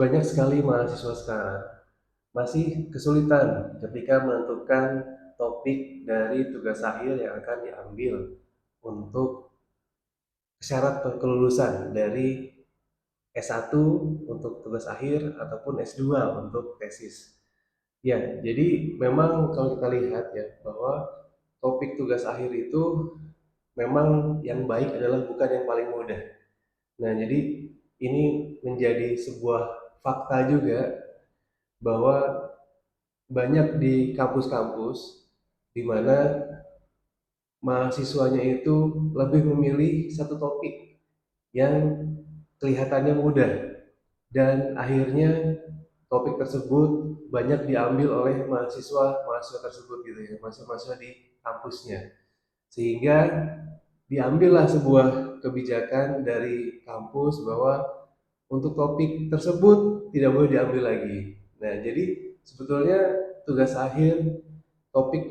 Banyak sekali mahasiswa sekarang masih kesulitan ketika menentukan topik dari tugas akhir yang akan diambil untuk syarat kelulusan dari S1 untuk tugas akhir ataupun S2 untuk tesis. Ya, jadi memang kalau kita lihat ya bahwa topik tugas akhir itu memang yang baik adalah bukan yang paling mudah. Nah, jadi ini menjadi sebuah fakta juga bahwa banyak di kampus-kampus di mana mahasiswanya itu lebih memilih satu topik yang kelihatannya mudah dan akhirnya topik tersebut banyak diambil oleh mahasiswa tersebut gitu ya, mahasiswa di kampusnya. Sehingga diambillah sebuah kebijakan dari kampus bahwa untuk topik tersebut tidak boleh diambil lagi. Nah, jadi sebetulnya tugas akhir topik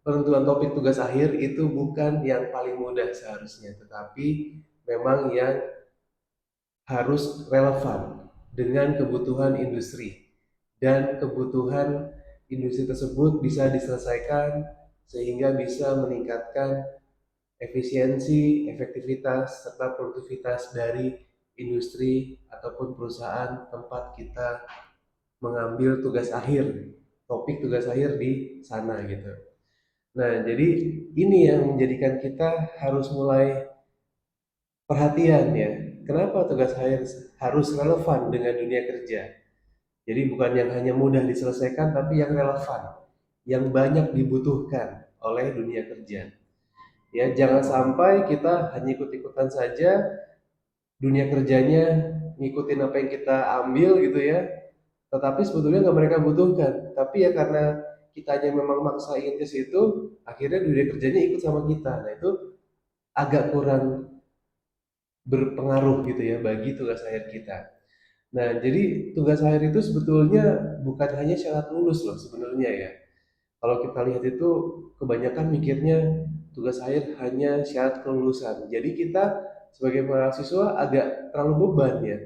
penentuan topik tugas akhir itu bukan yang paling mudah seharusnya, tetapi memang yang harus relevan dengan kebutuhan industri dan kebutuhan industri tersebut bisa diselesaikan sehingga bisa meningkatkan efisiensi, efektivitas, serta produktivitas dari industri ataupun perusahaan tempat kita mengambil tugas akhir, topik tugas akhir di sana gitu. Nah, jadi ini yang menjadikan kita harus mulai perhatian ya. Kenapa tugas akhir harus relevan dengan dunia kerja? Jadi bukan yang hanya mudah diselesaikan, tapi yang relevan, yang banyak dibutuhkan oleh dunia kerja. Ya, jangan sampai kita hanya ikut-ikutan saja dunia kerjanya ngikutin apa yang kita ambil gitu ya, tetapi sebetulnya nggak mereka butuhkan. Tapi ya karena kitanya memang maksain ke situ, akhirnya dunia kerjanya ikut sama kita. Nah itu agak kurang berpengaruh gitu ya bagi tugas akhir kita. Nah jadi tugas akhir itu sebetulnya bukan hanya syarat lulus loh sebenarnya ya. Kalau kita lihat itu kebanyakan mikirnya tugas akhir hanya syarat kelulusan. Jadi kita sebagai mahasiswa agak terlalu beban ya.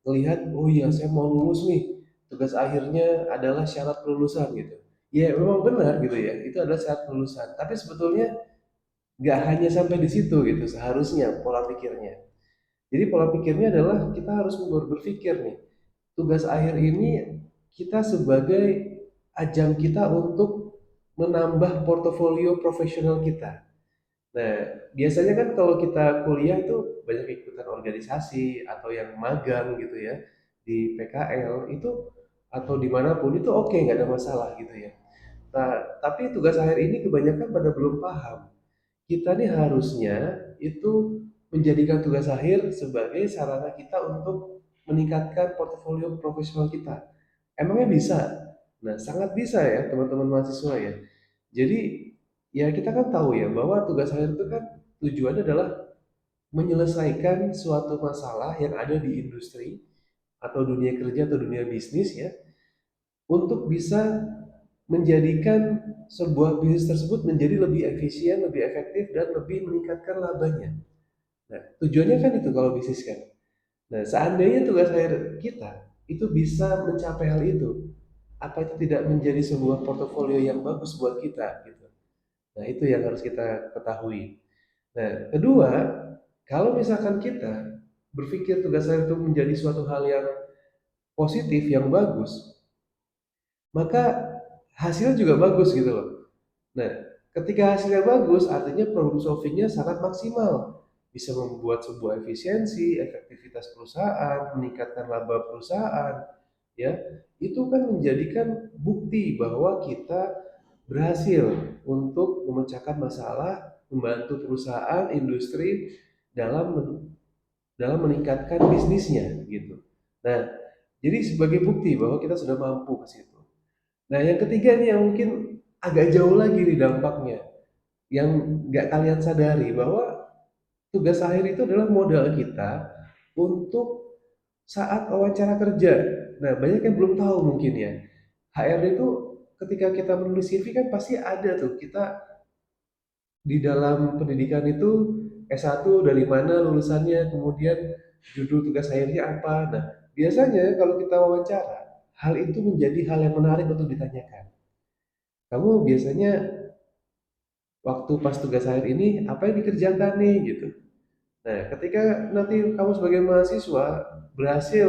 Melihat, oh iya saya mau lulus nih, tugas akhirnya adalah syarat kelulusan gitu. Ya memang benar gitu ya, itu adalah syarat kelulusan. Tapi sebetulnya nggak hanya sampai di situ gitu seharusnya pola pikirnya. Jadi pola pikirnya adalah kita harus berpikir nih, tugas akhir ini kita sebagai ajang kita untuk menambah portofolio profesional kita. Nah, biasanya kan kalau kita kuliah itu banyak ikutan organisasi atau yang magang gitu ya di PKL itu atau dimanapun itu oke nggak ada masalah gitu ya. Nah, tapi tugas akhir ini kebanyakan pada belum paham. Kita nih harusnya itu menjadikan tugas akhir sebagai sarana kita untuk meningkatkan portofolio profesional kita. Emangnya bisa? Nah, sangat bisa ya teman-teman mahasiswa ya. Jadi ya kita kan tahu ya bahwa tugas akhir itu kan tujuannya adalah menyelesaikan suatu masalah yang ada di industri atau dunia kerja atau dunia bisnis ya untuk bisa menjadikan sebuah bisnis tersebut menjadi lebih efisien, lebih efektif dan lebih meningkatkan labanya. Nah, tujuannya kan itu kalau bisnis kan. Nah, seandainya tugas akhir kita itu bisa mencapai hal itu, apa itu tidak menjadi sebuah portofolio yang bagus buat kita gitu. Nah, itu yang harus kita ketahui. Nah, kedua, kalau misalkan kita berpikir tugas akhir itu menjadi suatu hal yang positif, yang bagus, maka hasilnya juga bagus gitu loh. Nah, ketika hasilnya bagus, artinya problem solvingnya sangat maksimal. Bisa membuat sebuah efisiensi, efektivitas perusahaan, meningkatkan laba perusahaan, ya. Itu kan menjadikan bukti bahwa kita berhasil untuk memecahkan masalah, membantu perusahaan, industri dalam dalam meningkatkan bisnisnya gitu. Nah, jadi sebagai bukti bahwa kita sudah mampu ke situ. Nah, yang ketiga nih yang mungkin agak jauh lagi nih dampaknya, yang nggak kalian sadari bahwa tugas akhir itu adalah modal kita untuk saat wawancara kerja. Nah, banyak yang belum tahu mungkin ya. HRD itu ketika kita menulis CV kan pasti ada tuh kita di dalam pendidikan itu S1 dari mana lulusannya, kemudian judul tugas akhirnya apa. Nah, biasanya kalau kita wawancara, hal itu menjadi hal yang menarik untuk ditanyakan. Kamu biasanya waktu pas tugas akhir ini apa yang dikerjakan nih gitu. Nah, ketika nanti kamu sebagai mahasiswa berhasil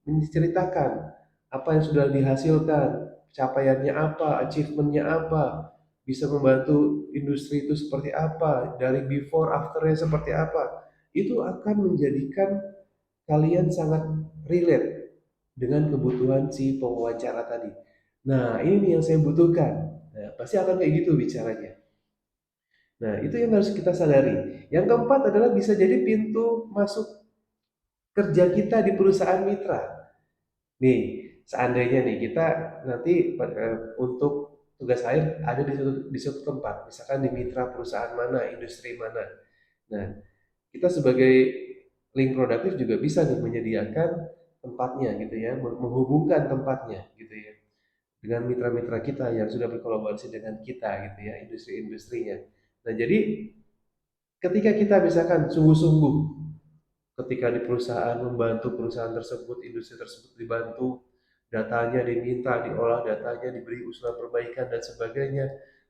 menceritakan apa yang sudah dihasilkan, capaiannya apa, achievementnya apa, bisa membantu industri itu seperti apa, dari before afternya seperti apa, itu akan menjadikan kalian sangat relate dengan kebutuhan si pewawancara tadi. Nah, ini nih yang saya butuhkan. Nah, pasti akan kayak gitu bicaranya. Nah, itu yang harus kita sadari. Yang keempat adalah bisa jadi pintu masuk kerja kita di perusahaan mitra. Nih, seandainya nih kita nanti untuk tugas akhir ada di suatu tempat, misalkan di mitra perusahaan mana, industri mana. Nah, kita sebagai link produktif juga bisa nih menyediakan tempatnya gitu ya, menghubungkan tempatnya gitu ya dengan mitra-mitra kita yang sudah berkolaborasi dengan kita gitu ya, industri-industrinya. Nah, jadi ketika kita misalkan sungguh-sungguh ketika di perusahaan membantu perusahaan tersebut, industri tersebut dibantu, datanya diminta, diolah datanya, diberi usulan perbaikan dan sebagainya.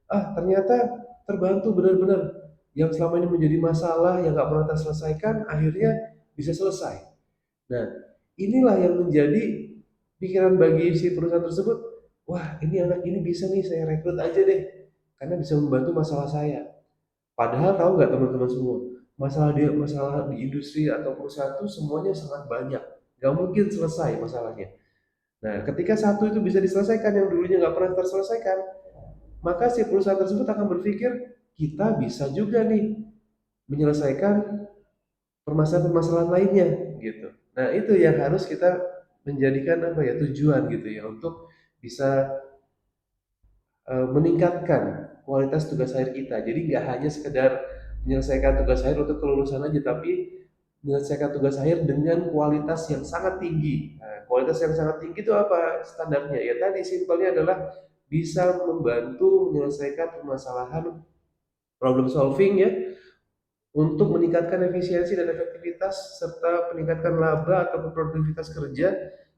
Ah, ternyata terbantu benar-benar. Yang selama ini menjadi masalah yang nggak pernah terselesaikan, akhirnya bisa selesai. Nah, inilah yang menjadi pikiran bagi si perusahaan tersebut. Wah, ini anak ini bisa nih, saya rekrut aja deh, karena bisa membantu masalah saya. Padahal tahu nggak teman-teman semua, masalah di industri atau perusahaan itu semuanya sangat banyak, nggak mungkin selesai masalahnya. Nah, ketika satu itu bisa diselesaikan yang dulunya nggak pernah terselesaikan, maka si perusahaan tersebut akan berpikir kita bisa juga nih menyelesaikan permasalahan-permasalahan lainnya gitu. Nah, itu yang harus kita menjadikan apa ya tujuan gitu ya untuk bisa meningkatkan kualitas tugas akhir kita. Jadi nggak hanya sekedar menyelesaikan tugas akhir untuk kelulusan aja, tapi menyelesaikan tugas akhir dengan kualitas yang sangat tinggi. Nah, kualitas yang sangat tinggi itu apa standarnya? Ya tadi simpelnya adalah bisa membantu menyelesaikan permasalahan problem solving ya untuk meningkatkan efisiensi dan efektivitas serta meningkatkan laba atau produktivitas kerja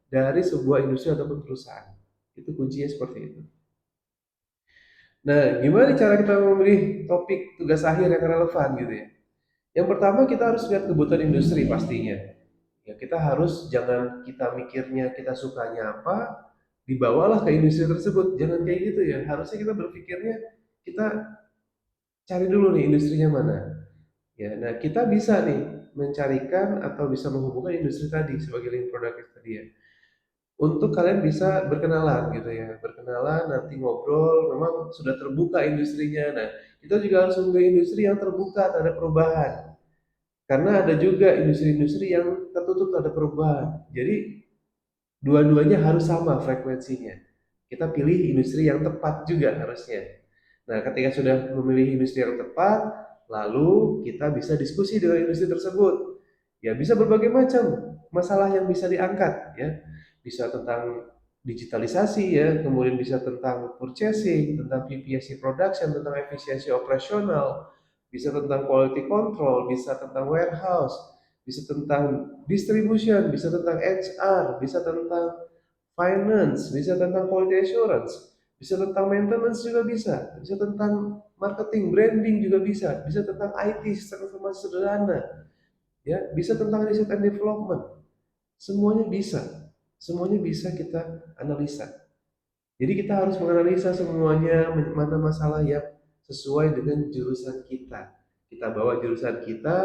dari sebuah industri ataupun perusahaan. Itu kuncinya seperti itu. Nah, gimana cara kita memilih topik tugas akhir yang relevan gitu ya? Yang pertama kita harus lihat kebutuhan industri pastinya. Ya, kita harus jangan kita mikirnya kita sukanya apa, dibawalah ke industri tersebut. Jangan kayak gitu ya. Harusnya kita berpikirnya kita cari dulu nih industrinya mana. Ya, nah kita bisa nih mencarikan atau bisa menghubungkan industri tadi sebagai link produktif tadi ya. Untuk kalian bisa berkenalan gitu ya, berkenalan nanti ngobrol, memang sudah terbuka industrinya. Nah, kita juga harus memilih industri yang terbuka terhadap perubahan. Karena ada juga industri-industri yang tertutup terhadap perubahan. Jadi dua-duanya harus sama frekuensinya. Kita pilih industri yang tepat juga harusnya. Nah, ketika sudah memilih industri yang tepat, lalu kita bisa diskusi dengan industri tersebut. Ya, bisa berbagai macam masalah yang bisa diangkat ya. Bisa tentang digitalisasi ya, kemudian bisa tentang purchasing, tentang PPSC production, tentang efisiensi operasional, bisa tentang quality control, bisa tentang warehouse, bisa tentang distribution, bisa tentang HR, bisa tentang finance, bisa tentang quality assurance, bisa tentang maintenance juga bisa tentang marketing, branding juga bisa tentang IT, sistem informasi sederhana, ya, bisa tentang research and development. Semuanya bisa kita analisa. Jadi kita harus menganalisa semuanya mana masalah yang sesuai dengan jurusan kita. Kita bawa jurusan kita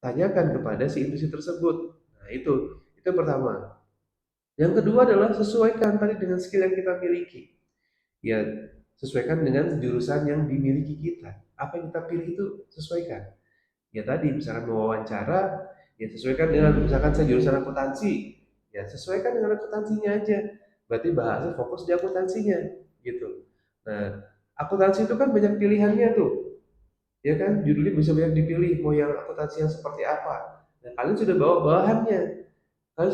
tanyakan kepada si industri tersebut. Nah, itu yang pertama. Yang kedua adalah sesuaikan tadi dengan skill yang kita miliki. Ya, sesuaikan dengan jurusan yang dimiliki kita. Apa yang kita pilih itu sesuaikan. Ya tadi misalkan mau wawancara, ya sesuaikan dengan misalkan saya jurusan akuntansi. Ya sesuaikan dengan akuntansinya aja. Berarti bahasa fokus di akuntansinya gitu. Nah, akuntansi itu kan banyak pilihannya tuh. Ya kan, judulnya bisa banyak dipilih mau yang akuntansi yang seperti apa. Nah, kalian sudah bawa bahannya. Kalian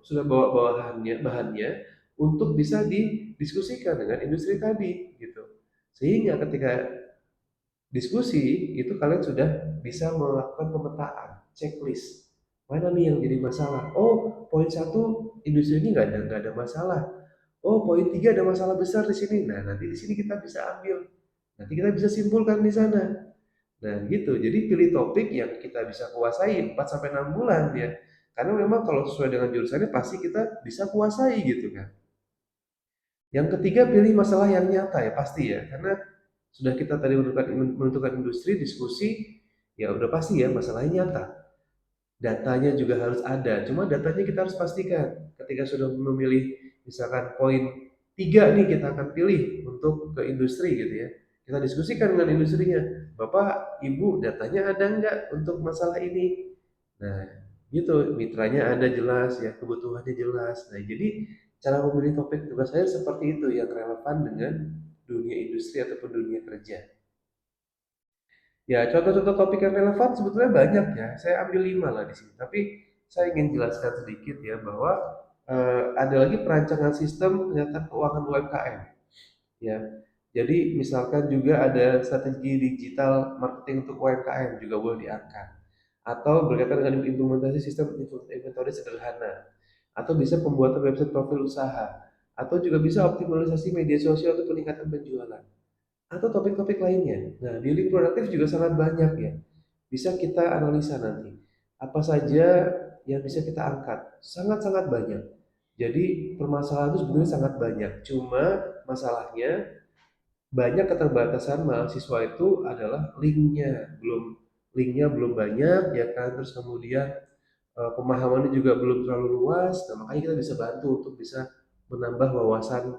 sudah bawa bahannya untuk bisa didiskusikan dengan industri tadi gitu. Sehingga ketika diskusi itu kalian sudah bisa melakukan pemetaan, checklist. Mana nih yang jadi masalah? Oh, poin satu industri ini nggak ada masalah. Oh, poin tiga ada masalah besar di sini. Nah, nanti di sini kita bisa ambil. Nanti kita bisa simpulkan di sana. Nah, gitu. Jadi pilih topik yang kita bisa kuasai 4 sampai 6 bulan ya. Karena memang kalau sesuai dengan jurusannya pasti kita bisa kuasai gitu kan. Yang ketiga pilih masalah yang nyata ya pasti ya. Karena sudah kita tadi menentukan industri, diskusi, ya udah pasti ya masalahnya nyata. Datanya juga harus ada. Cuma datanya kita harus pastikan. Ketika sudah memilih misalkan poin tiga nih kita akan pilih untuk ke industri gitu ya. Kita diskusikan dengan industrinya. Bapak, Ibu, datanya ada nggak untuk masalah ini? Nah, gitu. Mitranya ada jelas ya, kebutuhannya jelas. Nah, jadi cara memilih topik tugas saya seperti itu yang relevan dengan dunia industri ataupun dunia kerja. Ya, contoh-contoh topik yang relevan sebetulnya banyak ya. Saya ambil 5 lah di sini. Tapi saya ingin jelaskan sedikit ya bahwa ada lagi perancangan sistem penyataan keuangan UMKM. Ya, jadi misalkan juga ada strategi digital marketing untuk UMKM juga boleh diangkat. Atau berkaitan dengan implementasi sistem inventory sederhana. Atau bisa pembuatan website profil usaha. Atau juga bisa optimalisasi media sosial untuk peningkatan penjualan atau topik-topik lainnya. Nah, di link produktif juga sangat banyak ya. Bisa kita analisa nanti. Apa saja yang bisa kita angkat? Sangat-sangat banyak. Jadi permasalahan itu sebenarnya sangat banyak. Cuma masalahnya banyak keterbatasan mahasiswa itu adalah linknya belum banyak ya kan. Terus kemudian pemahamannya juga belum terlalu luas. Nah, makanya kita bisa bantu untuk bisa menambah wawasan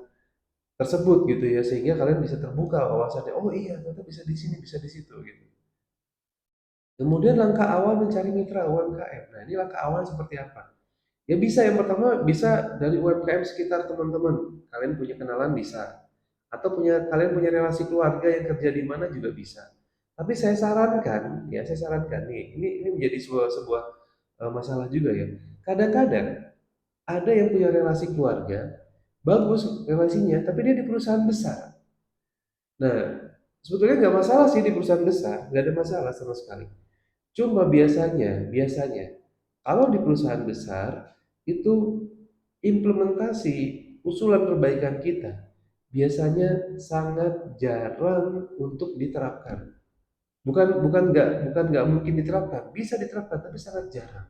tersebut gitu ya sehingga kalian bisa terbuka wawasannya oh iya ternyata bisa di sini bisa di situ gitu. Kemudian langkah awal mencari mitra UMKM. Nah, ini langkah awal seperti apa? Ya bisa yang pertama bisa dari UMKM sekitar teman-teman. Kalian punya kenalan bisa. Atau kalian punya relasi keluarga yang kerja di mana juga bisa. Tapi saya sarankan, ya saya sarankan nih, ini menjadi sebuah masalah juga ya. Kadang-kadang ada yang punya relasi keluarga, bagus relasinya, tapi dia di perusahaan besar. Nah, sebetulnya nggak masalah sih di perusahaan besar, nggak ada masalah sama sekali. Cuma biasanya, kalau di perusahaan besar itu implementasi usulan perbaikan kita biasanya sangat jarang untuk diterapkan. Bukan nggak mungkin diterapkan, bisa diterapkan tapi sangat jarang,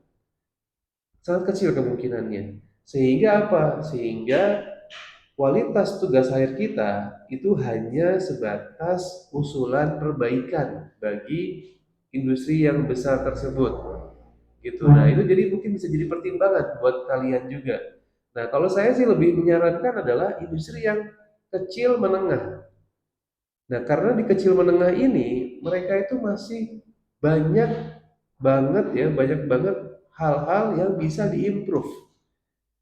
sangat kecil kemungkinannya. Sehingga apa? Sehingga kualitas tugas akhir kita itu hanya sebatas usulan perbaikan bagi industri yang besar tersebut. Gitu. Nah, itu jadi mungkin bisa jadi pertimbangan buat kalian juga. Nah, kalau saya sih lebih menyarankan adalah industri yang kecil menengah. Nah, karena di kecil menengah ini mereka itu masih banyak banyak banget hal-hal yang bisa diimprove.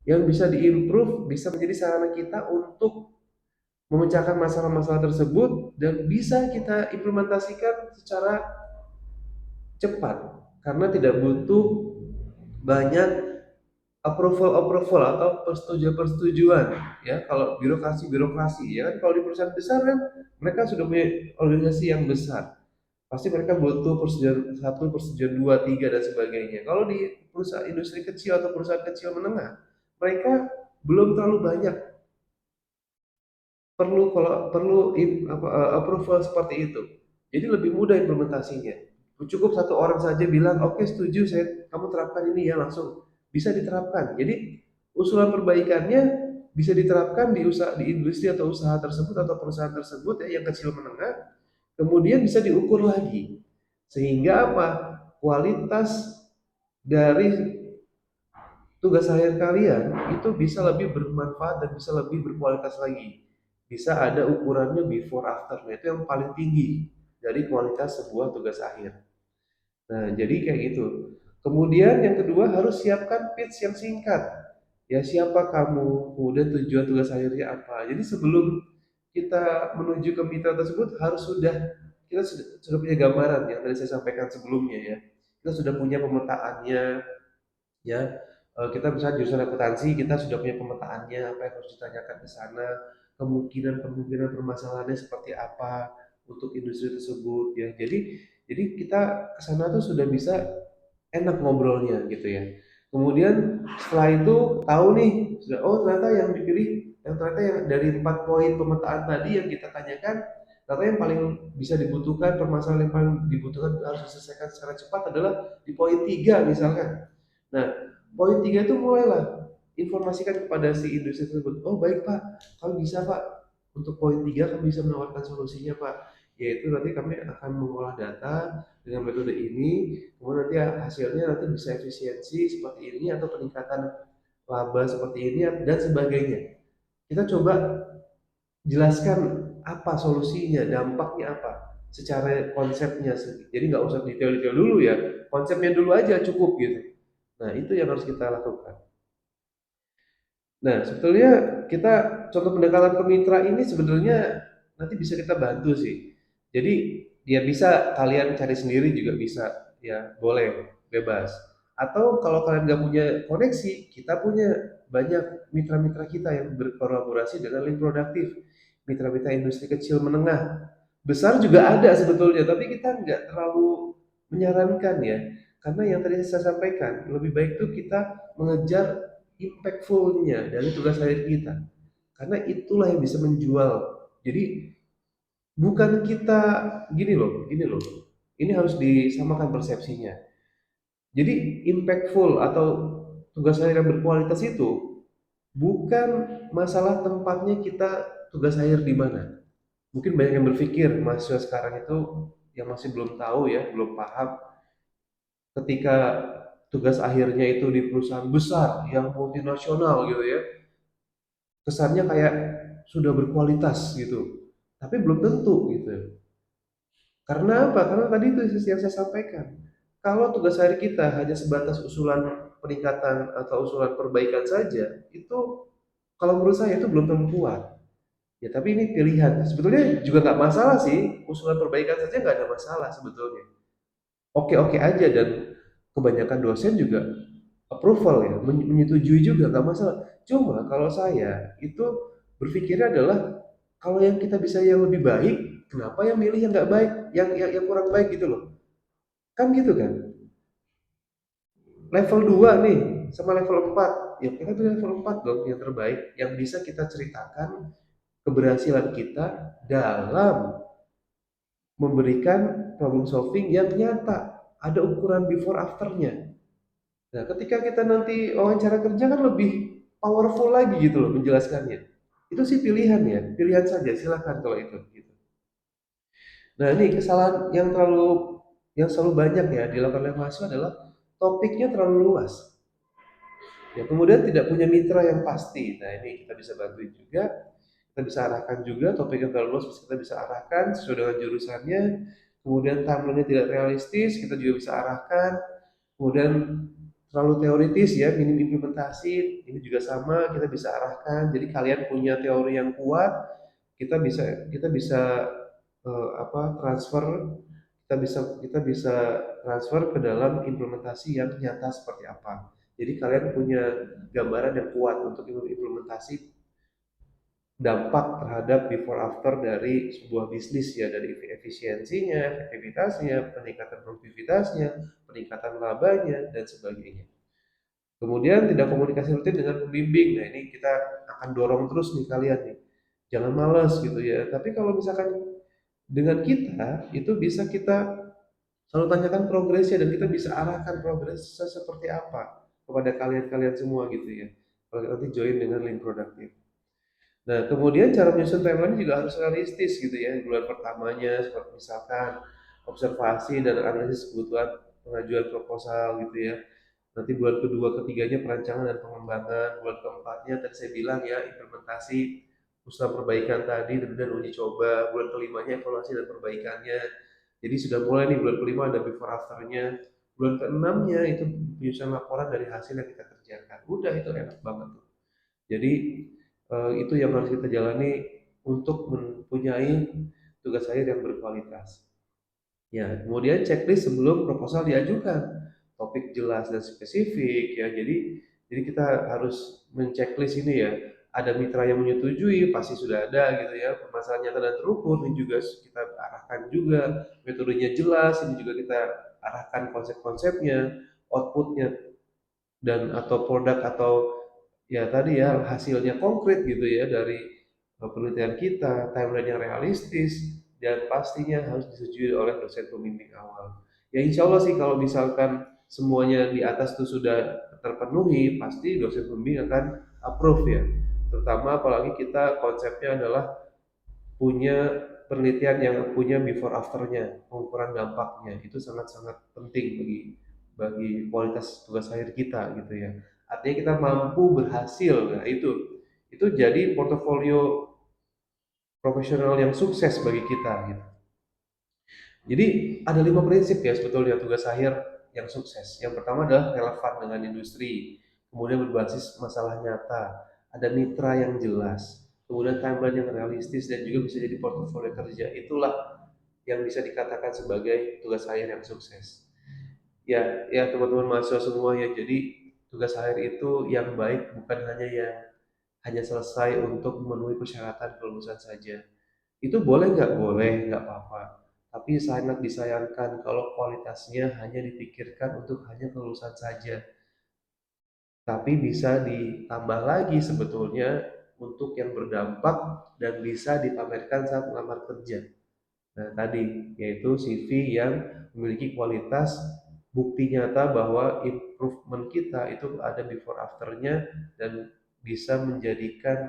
Yang bisa diimprove bisa menjadi sarana kita untuk memecahkan masalah-masalah tersebut dan bisa kita implementasikan secara cepat karena tidak butuh banyak approval atau persetujuan ya kalau birokrasi ya kan kalau di perusahaan besar kan mereka sudah punya organisasi yang besar pasti mereka butuh persetujuan satu persetujuan dua tiga dan sebagainya kalau di perusahaan industri kecil atau perusahaan kecil menengah mereka belum terlalu banyak approval seperti itu. Jadi lebih mudah implementasinya. Cukup satu orang saja bilang, oke setuju kamu terapkan ini ya langsung bisa diterapkan. Jadi usulan perbaikannya bisa diterapkan di industri atau usaha tersebut atau perusahaan tersebut ya, yang kecil menengah, kemudian bisa diukur lagi. Sehingga apa? Kualitas dari tugas akhir kalian itu bisa lebih bermanfaat dan bisa lebih berkualitas lagi. Bisa ada ukurannya before after, nah itu yang paling tinggi dari kualitas sebuah tugas akhir. Nah, jadi kayak gitu. Kemudian yang kedua harus siapkan pitch yang singkat. Ya siapa kamu, kemudian tujuan tugas akhirnya apa. Jadi sebelum kita menuju ke mitra tersebut kita sudah punya gambaran yang tadi saya sampaikan sebelumnya ya. Kita sudah punya pemetaannya, ya kita misalnya jurusan akuntansi kita sudah punya pemetaannya apa yang harus ditanyakan ke sana kemungkinan permasalahannya seperti apa untuk industri tersebut ya jadi kita ke sana tuh sudah bisa enak ngobrolnya gitu ya. Kemudian setelah itu tahu nih, sudah oh ternyata yang dipilih, yang ternyata yang dari 4 poin pemetaan tadi yang kita tanyakan, ternyata yang paling bisa dibutuhkan, permasalahan yang paling dibutuhkan harus diselesaikan secara cepat adalah di poin 3 misalkan. Nah, poin 3 itu mulailah informasikan kepada si industri tersebut. Oh baik Pak, kalau bisa Pak, untuk poin 3 kami bisa menawarkan solusinya Pak. Yaitu nanti kami akan mengolah data dengan metode ini, kemudian nanti hasilnya nanti bisa efisiensi seperti ini atau peningkatan laba seperti ini dan sebagainya. Kita coba jelaskan apa solusinya, dampaknya apa, secara konsepnya. Jadi nggak usah detail-detail dulu ya, konsepnya dulu aja cukup gitu. Nah itu yang harus kita lakukan. Nah, sebetulnya kita contoh pendekatan ke mitra ini sebenarnya nanti bisa kita bantu sih. Jadi dia bisa kalian cari sendiri juga bisa, ya boleh, bebas. Atau kalau kalian nggak punya koneksi, kita punya banyak mitra-mitra kita yang berkolaborasi dengan link produktif. Mitra-mitra industri kecil menengah. Besar juga ada sebetulnya, tapi kita nggak terlalu menyarankan ya. Karena yang tadi saya sampaikan, lebih baik tuh kita mengejar impactful-nya dari tugas akhir kita. Karena itulah yang bisa menjual. Jadi bukan kita gini loh. Ini harus disamakan persepsinya. Jadi impactful atau tugas akhir yang berkualitas itu bukan masalah tempatnya kita tugas akhir di mana. Mungkin banyak yang berpikir mahasiswa sekarang itu yang masih belum tahu ya, belum paham ketika tugas akhirnya itu di perusahaan besar yang multinasional gitu ya, kesannya kayak sudah berkualitas gitu. Tapi belum tentu gitu. Karena apa? Karena tadi itu yang saya sampaikan. Kalau tugas hari kita hanya sebatas usulan peningkatan atau usulan perbaikan saja, itu kalau menurut saya itu belum tentu kuat. Ya tapi ini pilihan. Sebetulnya juga nggak masalah sih, usulan perbaikan saja nggak ada masalah sebetulnya. Oke-oke aja dan kebanyakan dosen juga approval ya, menyetujui juga nggak masalah. Cuma kalau saya itu berpikirnya adalah kalau yang kita bisa yang lebih baik, kenapa yang milih yang nggak baik, yang kurang baik gitu loh. Kan gitu kan. Level 2 nih sama level 4. Ya kita pilih level 4 dong yang terbaik yang bisa kita ceritakan keberhasilan kita dalam memberikan problem solving yang nyata. Ada ukuran before afternya. Nah, ketika kita nanti wawancara kerja kan lebih powerful lagi gitu loh menjelaskannya. Itu sih pilihan ya, pilihan saja silahkan kalau itu. Gitu. Nah ini kesalahan yang selalu banyak ya dilakukan oleh mahasiswa adalah topiknya terlalu luas. Ya, kemudian tidak punya mitra yang pasti. Nah ini kita bisa bantu juga, kita bisa arahkan juga topik yang terlalu luas kita bisa arahkan sesuai dengan jurusannya. Kemudian timeline-nya tidak realistis, kita juga bisa arahkan. Kemudian terlalu teoritis ya, minim implementasi, ini juga sama kita bisa arahkan. Jadi kalian punya teori yang kuat, kita bisa transfer, kita bisa transfer ke dalam implementasi yang nyata seperti apa. Jadi kalian punya gambaran yang kuat untuk implementasi dampak terhadap before after dari sebuah bisnis ya, dari efisiensinya, efektivitasnya, peningkatan produktivitasnya, peningkatan labanya dan sebagainya. Kemudian tidak komunikasi rutin dengan pembimbing. Nah, ini kita akan dorong terus nih kalian nih. Jangan malas gitu ya. Tapi kalau misalkan dengan kita itu bisa kita selalu tanyakan progresnya dan kita bisa arahkan progresnya seperti apa kepada kalian-kalian semua gitu ya. Kalau kita nanti join dengan link produktif. Nah, kemudian cara menyusun timeline juga harus realistis gitu ya. Bulan pertamanya seperti misalkan observasi dan analisis kebutuhan pengajuan proposal gitu ya. Nanti bulan kedua, ketiganya perancangan dan pengembangan. Bulan keempatnya tadi saya bilang ya implementasi usaha perbaikan tadi dan uji coba. Bulan kelimanya evaluasi dan perbaikannya. Jadi sudah mulai nih bulan kelima ada before afternya. Bulan keenamnya itu penyusunan laporan dari hasil yang kita kerjakan. Udah itu enak banget tuh. Jadi itu yang harus kita jalani untuk mempunyai tugas akhir yang berkualitas. Ya, kemudian checklist sebelum proposal diajukan. Topik jelas dan spesifik ya. Jadi kita harus menceklis ini ya. Ada mitra yang menyetujui, pasti sudah ada gitu ya. Permasalahan nyata dan terukur ini juga kita arahkan juga. Metodenya jelas, ini juga kita arahkan konsep-konsepnya. outputnya dan atau produk atau ya tadi ya hasilnya konkret gitu ya dari penelitian kita, timeline yang realistis dan pastinya harus disetujui oleh dosen pembimbing awal. Ya insya Allah sih kalau misalkan semuanya di atas itu sudah terpenuhi, pasti dosen pembimbing akan approve ya. Terutama apalagi kita konsepnya adalah punya penelitian yang punya before afternya, pengukuran dampaknya itu sangat-sangat penting bagi kualitas tugas akhir kita gitu ya. Artinya kita mampu berhasil, nah itu jadi portofolio profesional yang sukses bagi kita gitu. Jadi ada 5 prinsip ya sebetulnya tugas akhir yang sukses. Yang pertama adalah relevan dengan industri, kemudian berbasis masalah nyata, ada mitra yang jelas, kemudian timeline yang realistis dan juga bisa jadi portofolio kerja. Itulah yang bisa dikatakan sebagai tugas akhir yang sukses. Ya, ya teman-teman mahasiswa semua ya. Jadi tugas akhir itu yang baik bukan hanya selesai untuk memenuhi persyaratan kelulusan saja. Itu boleh nggak? Boleh, nggak apa-apa. Tapi sangat disayangkan kalau kualitasnya hanya dipikirkan untuk hanya kelulusan saja. Tapi bisa ditambah lagi sebetulnya untuk yang berdampak dan bisa dipamerkan saat melamar kerja. Nah, tadi yaitu CV yang memiliki kualitas bukti nyata bahwa improvement kita itu ada before afternya dan bisa menjadikan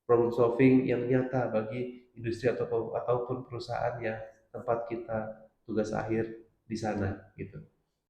problem solving yang nyata bagi industri ataupun perusahaan yang tempat kita tugas akhir di sana gitu.